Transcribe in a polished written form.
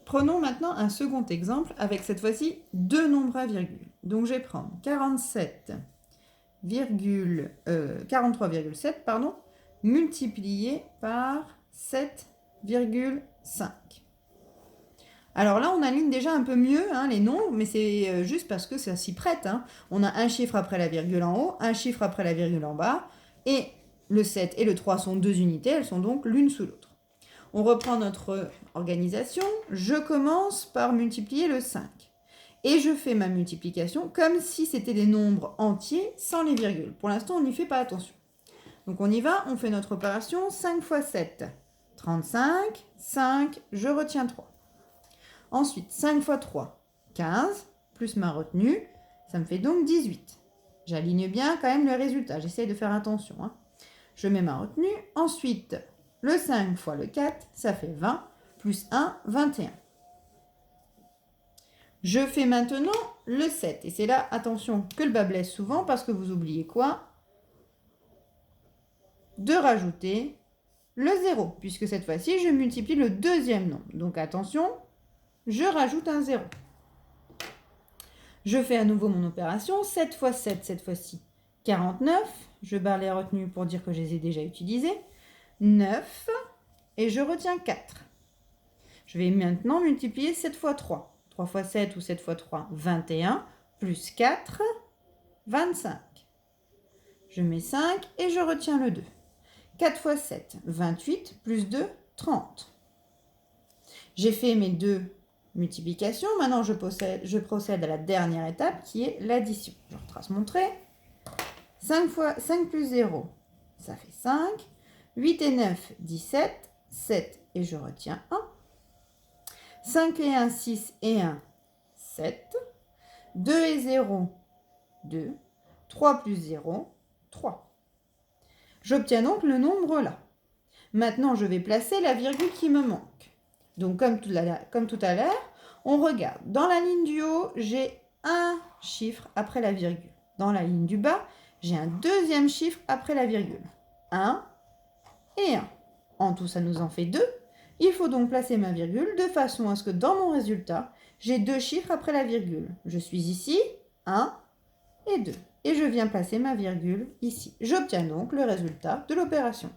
Prenons maintenant un second exemple avec cette fois-ci deux nombres à virgule. Donc je vais prendre 43,7 pardon, multiplié par 7,5. Alors là, on aligne déjà un peu mieux les nombres, mais c'est juste parce que ça s'y prête. On a un chiffre après la virgule en haut, un chiffre après la virgule en bas, et le 7 et le 3 sont deux unités, elles sont donc l'une sous l'autre. On reprend notre organisation. Je commence par multiplier le 5. Et je fais ma multiplication comme si c'était des nombres entiers sans les virgules. Pour l'instant, on n'y fait pas attention. Donc on y va, on fait notre opération 5 fois 7, 35, 5, je retiens 3. Ensuite, 5 fois 3, 15, plus ma retenue, ça me fait donc 18. J'aligne bien quand même le résultat, j'essaye de faire attention. Je mets ma retenue. Ensuite, le 5 fois le 4, ça fait 20, plus 1, 21. Je fais maintenant le 7. Et c'est là, attention, que le bas blesse souvent parce que vous oubliez quoi? De rajouter le 0, puisque cette fois-ci, je multiplie le deuxième nombre. Donc attention, je rajoute un 0. Je fais à nouveau mon opération. 7 fois 7, cette fois-ci, 49. Je barre les retenues pour dire que je les ai déjà utilisées. 9. Et je retiens 4. Je vais maintenant multiplier 7 fois 3. 3 fois 7 ou 7 fois 3, 21. Plus 4, 25. Je mets 5 et je retiens le 2. 4 fois 7, 28. Plus 2, 30. J'ai fait mes deux multiplications. Maintenant, je procède à la dernière étape qui est l'addition. Je retrace mon trait. 5 plus 0, ça fait 5. 8 et 9, 17. 7 et je retiens 1. 5 et 1, 6 et 1, 7. 2 et 0, 2. 3 plus 0, 3. J'obtiens donc le nombre là. Maintenant, je vais placer la virgule qui me manque. Donc, comme tout à l'heure, on regarde. Dans la ligne du haut, j'ai un chiffre après la virgule. Dans la ligne du bas, j'ai un deuxième chiffre après la virgule. 1 et 1. En tout, ça nous en fait 2. Il faut donc placer ma virgule de façon à ce que dans mon résultat, j'ai deux chiffres après la virgule. Je suis ici, 1 et 2. Et je viens placer ma virgule ici. J'obtiens donc le résultat de l'opération.